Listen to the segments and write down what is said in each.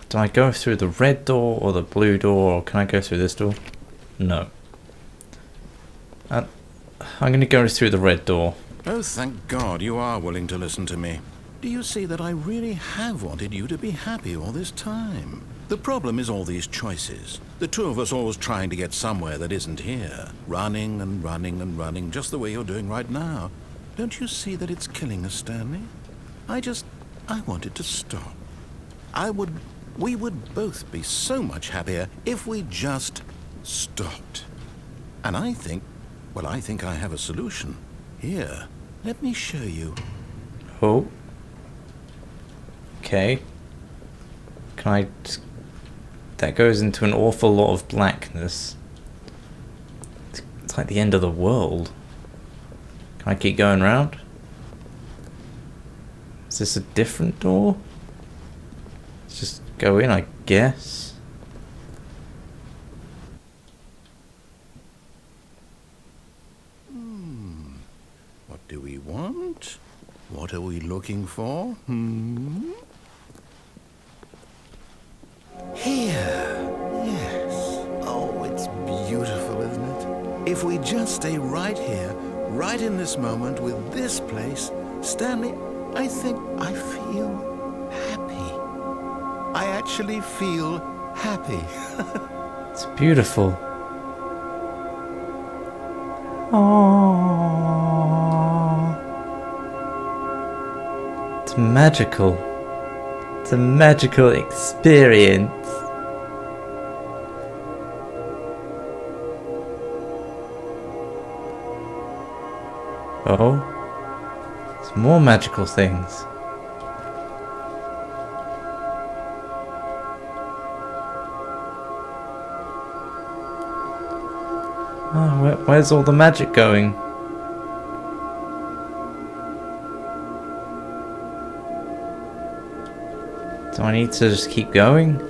Do I go through the red door or the blue door, or can I go through this door? No. I'm going to go through the red door. Oh, thank God you are willing to listen to me. Do you see that I really have wanted you to be happy all this time? The problem is all these choices. The two of us always trying to get somewhere that isn't here. Running and running and running, just the way you're doing right now. Don't you see that it's killing us, Stanley? I wanted to stop. We would both be so much happier if we just stopped. And I think I have a solution. Here, let me show you. Oh. Okay. Can I... That goes into an awful lot of blackness. It's like the end of the world. Can I keep going round? Is this a different door? Let's just go in, I guess. What do we want? What are we looking for? Here. Yes. Oh, it's beautiful, isn't it? If we just stay right here, right in this moment with this place, Stanley, I think I feel happy. I actually feel happy. It's beautiful. Aww. It's magical. It's a magical experience. Oh, there's more magical things. Oh, where's all the magic going? Do I need to just keep going?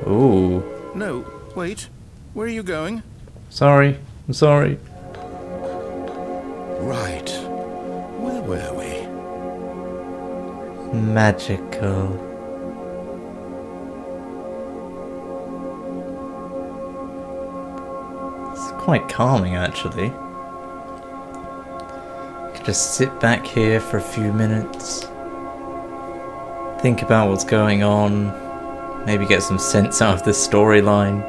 Ooh. No, wait. Where are you going? Sorry. I'm sorry. Right. Where were we? Magical. It's quite calming, actually. Could just sit back here for a few minutes. Think about what's going on. Maybe get some sense out of this storyline.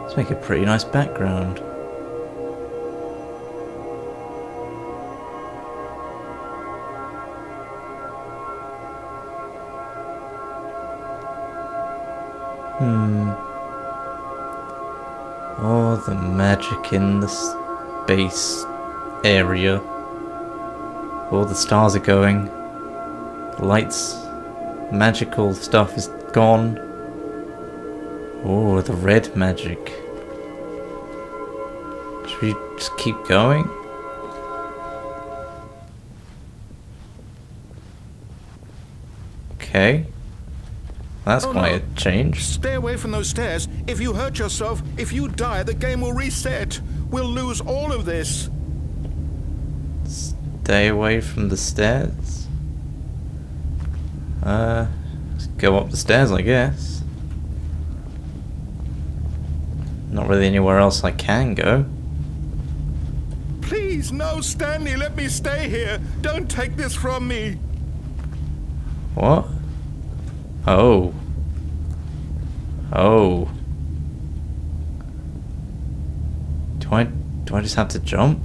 Let's make a pretty nice background. Oh, the magic in the space area. All the stars are going. The lights, magical stuff is gone. Oh, the red magic. Should we just keep going? Okay. That's quite a change. Stay away from those stairs. If you hurt yourself, if you die, the game will reset. We'll lose all of this. Stay away from the stairs. Let's go up the stairs, I guess. Not really anywhere else I can go. Please, no, Stanley, let me stay here. Don't take this from me. What? Oh. Oh. Do I just have to jump?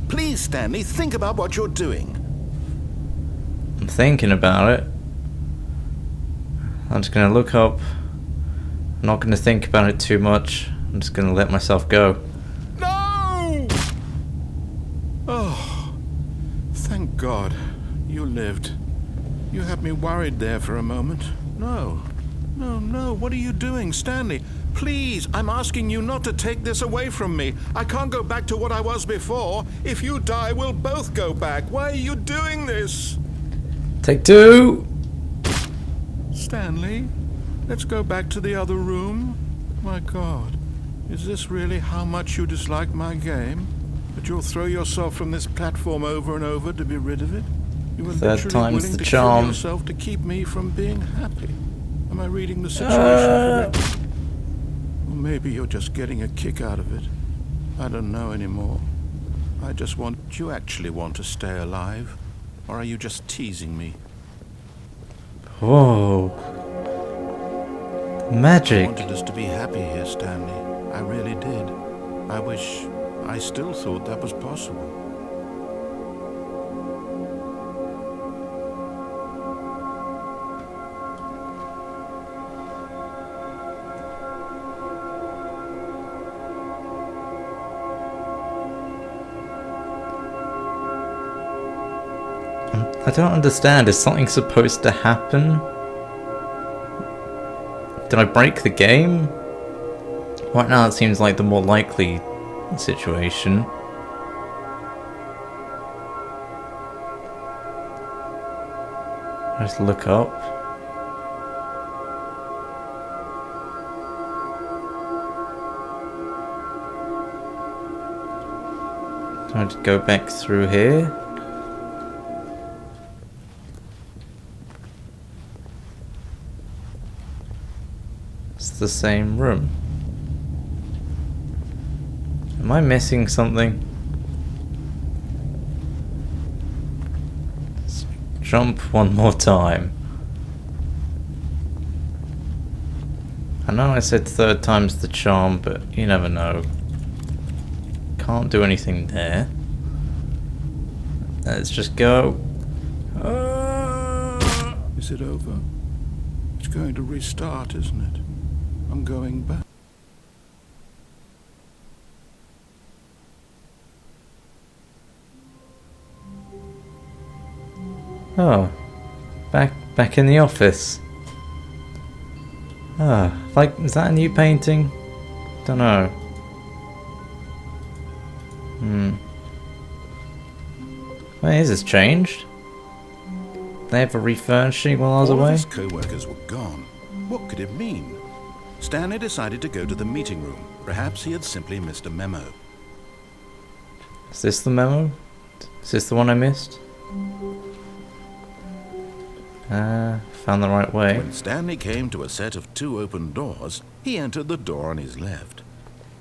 Please, Stanley, think about what you're doing. I'm thinking about it. I'm just gonna look up. I'm not gonna think about it too much. I'm just gonna let myself go. No! Oh, thank God. You lived. You had me worried there for a moment. No. No, what are you doing, Stanley? Please, I'm asking you not to take this away from me. I can't go back to what I was before. If you die, we'll both go back. Why are you doing this? Take two! Stanley, let's go back to the other room. My God, is this really how much you dislike my game? But you'll throw yourself from this platform over and over to be rid of it? You were Third literally time's willing the to charm. kill yourself to keep me from being happy. Am I reading the situation correctly? Or maybe you're just getting a kick out of it. I don't know anymore. I just want... Do you actually want to stay alive? Or are you just teasing me? Whoa. Magic. I wanted us to be happy here, Stanley. I really did. I wish I still thought that was possible. I don't understand. Is something supposed to happen? Did I break the game? Right now it seems like the more likely situation. Just look up. Do I just go back through here? It's the same room. Am I missing something? Let's jump one more time. I know I said third time's the charm, but you never know. Can't do anything there. Let's just go. Is it over? It's going to restart, isn't it? I'm going back. Oh, back in the office. Ah, like, is that a new painting? Don't know. Wait, is this changed? They have a refurnishing while I was All away? of his co-workers were gone. What could it mean? Stanley decided to go to the meeting room. Perhaps he had simply missed a memo. Is this the memo? Is this the one I missed? Found the right way. When Stanley came to a set of 2 open doors, he entered the door on his left.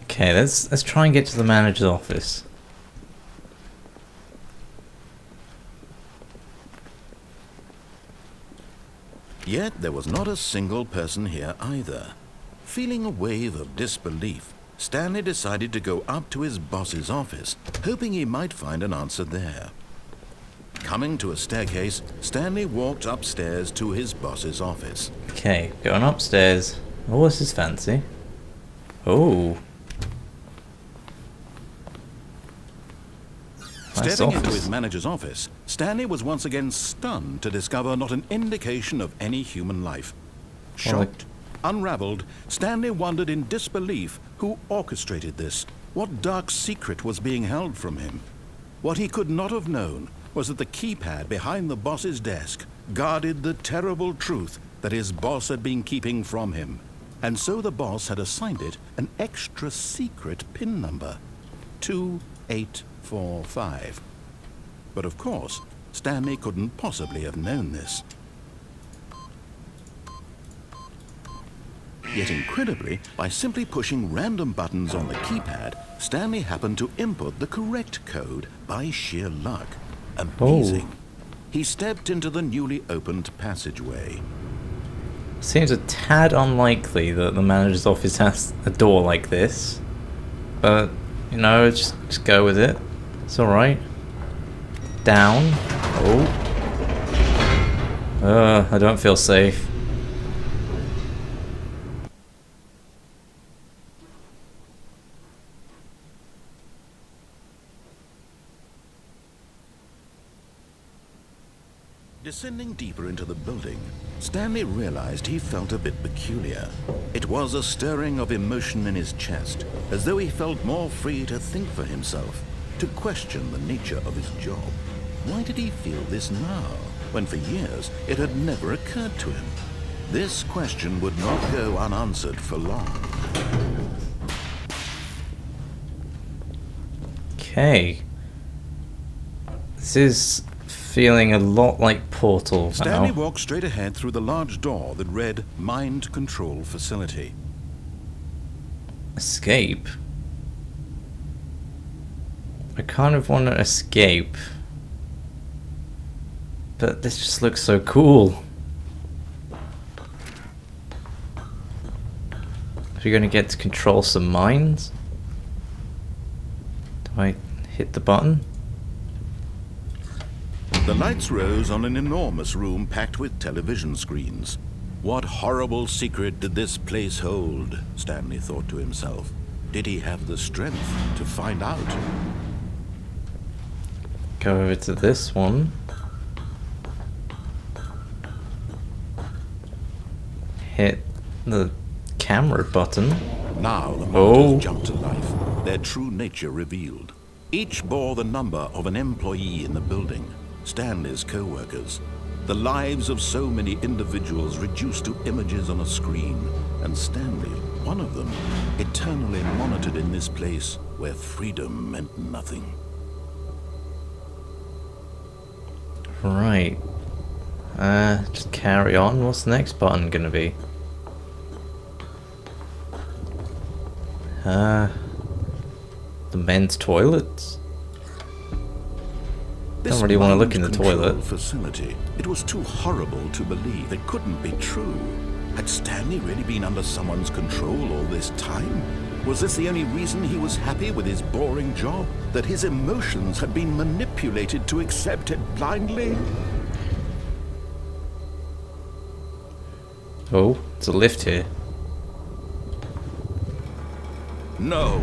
Okay, let's try and get to the manager's office. Yet there was not a single person here either. Feeling a wave of disbelief, Stanley decided to go up to his boss's office, hoping he might find an answer there. Coming to a staircase, Stanley walked upstairs to his boss's office. Okay, going upstairs. Oh, this is fancy. Oh. Nice Stepping into office. his manager's office, Stanley was once again stunned to discover not an indication of any human life. Shocked, unraveled, Stanley wondered in disbelief who orchestrated this, what dark secret was being held from him. What he could not have known was that the keypad behind the boss's desk guarded the terrible truth that his boss had been keeping from him. And so the boss had assigned it an extra secret PIN number, 2845. But of course, Stanley couldn't possibly have known this. Yet incredibly, by simply pushing random buttons on the keypad, Stanley happened to input the correct code by sheer luck. Amazing. Oh. He stepped into the newly opened passageway. Seems a tad unlikely that the manager's office has a door like this. But, you know, just go with it. It's alright. Down. Oh. I don't feel safe. Descending deeper into the building, Stanley realized he felt a bit peculiar. It was a stirring of emotion in his chest, as though he felt more free to think for himself, to question the nature of his job. Why did he feel this now, when for years it had never occurred to him? This question would not go unanswered for long. Okay. This is feeling a lot like Portal Stanley now. walked straight ahead through the large door that read Mind Control Facility. Escape? I kind of want to escape. But this just looks so cool. Are we going to get to control some minds? Do I hit the button? The lights rose on an enormous room packed with television screens. What horrible secret did this place hold? Stanley thought to himself. Did he have the strength to find out? Go over to this one. Hit the camera button. Now the Oh. monitors jumped to life, their true nature revealed. Each bore the number of an employee in the building, Stanley's co-workers. The lives of so many individuals reduced to images on a screen, and Stanley, one of them, eternally monitored in this place where freedom meant nothing. Right. Just carry on. What's the next button gonna be? The men's toilets? Don't really want to look in the toilet. Facility. It was too horrible to believe. It couldn't be true. Had Stanley really been under someone's control all this time? Was this the only reason he was happy with his boring job? That his emotions had been manipulated to accept it blindly? Oh, it's a lift here. No.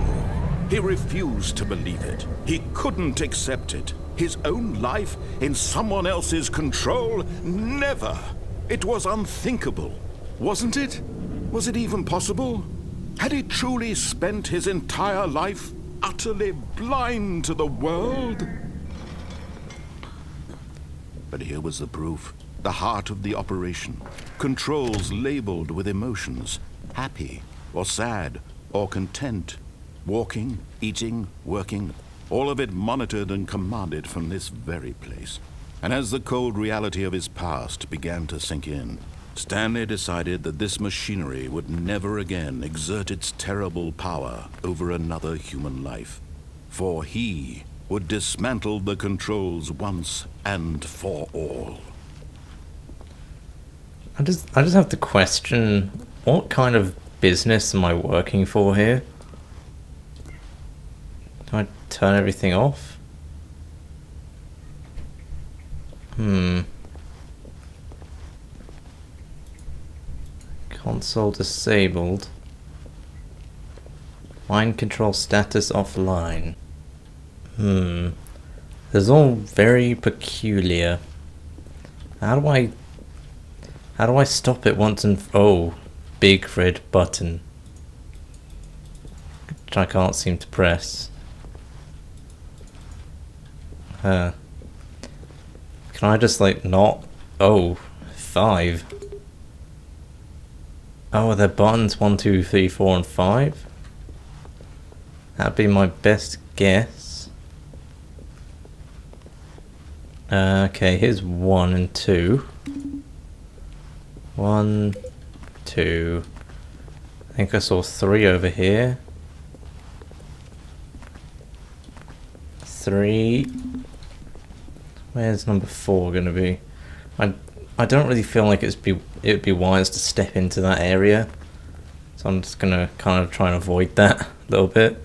He refused to believe it. He couldn't accept it. His own life in someone else's control? Never. It was unthinkable. Wasn't it? Was it even possible? Had he truly spent his entire life utterly blind to the world? But here was the proof. The heart of the operation. Controls labeled with emotions. Happy, or sad, or content. Walking, eating, working. All of it monitored and commanded from this very place. And as the cold reality of his past began to sink in, Stanley decided that this machinery would never again exert its terrible power over another human life. For he would dismantle the controls once and for all. I just have to question, what kind of business am I working for here? Do I turn everything off? Console disabled. Mind control status offline. This is all very peculiar. How do I stop it once and oh, big red button, which I can't seem to press. Can I just like not? Oh, 5. Oh, are there buttons 1, 2, 3, 4, and 5? That'd be my best guess. Okay, here's 1 and 2. 1, 2. I think I saw 3 over here. 3. Where's number 4 gonna be? I don't really feel like it'd be wise to step into that area, so I'm just gonna kind of try and avoid that a little bit.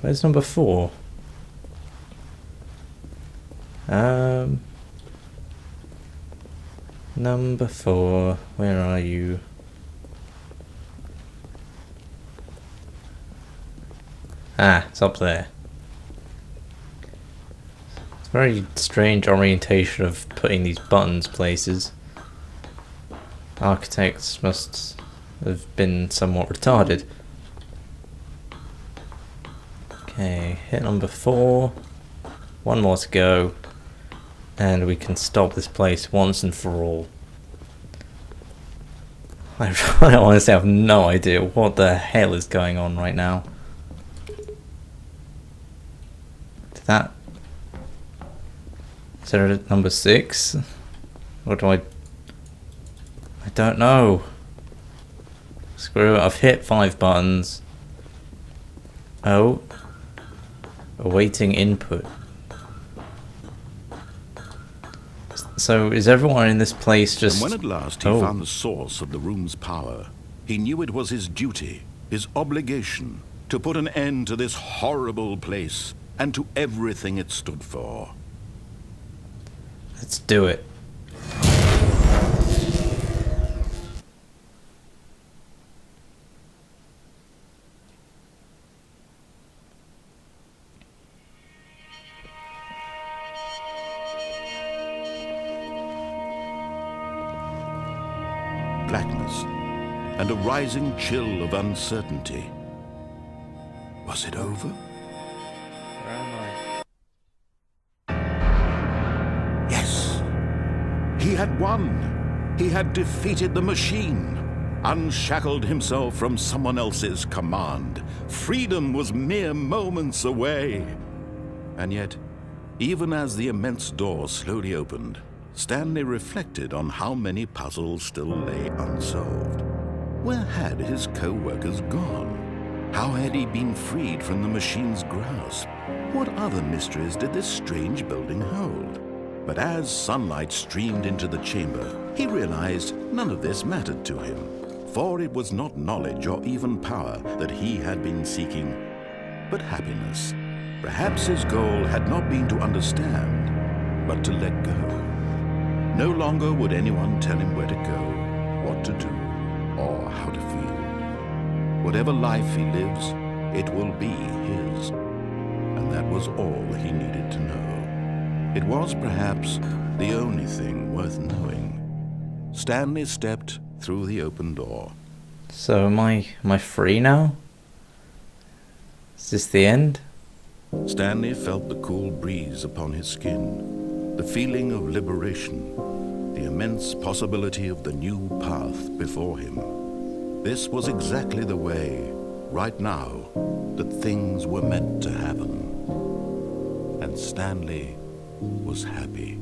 Where's number 4? Number 4, where are you? Ah, it's up there. It's a very strange orientation of putting these buttons places. Architects must have been somewhat retarded. Okay, hit number 4. 1 more to go. And we can stop this place once and for all. I honestly have no idea what the hell is going on right now. that... Is there a number 6? What do I don't know. Screw it, I've hit 5 buttons. Oh. Awaiting input. So is everyone in this place just... And when at last he found the source of the room's power, he knew it was his duty, his obligation, to put an end to this horrible place and to everything it stood for. Let's do it. Blackness and a rising chill of uncertainty. Was it over? Where am Yes. He had won. He had defeated the machine, unshackled himself from someone else's command. Freedom was mere moments away. And yet, even as the immense door slowly opened, Stanley reflected on how many puzzles still lay unsolved. Where had his co-workers gone? How had he been freed from the machine's grasp? What other mysteries did this strange building hold? But as sunlight streamed into the chamber, he realized none of this mattered to him, for it was not knowledge or even power that he had been seeking, but happiness. Perhaps his goal had not been to understand, but to let go. No longer would anyone tell him where to go, what to do, or how to feel. Whatever life he lives, it will be his. And that was all he needed to know. It was perhaps the only thing worth knowing. Stanley stepped through the open door. So am I free now? Is this the end? Stanley felt the cool breeze upon his skin, the feeling of liberation, the immense possibility of the new path before him. This was exactly the way, right now, that things were meant to happen. And Stanley was happy.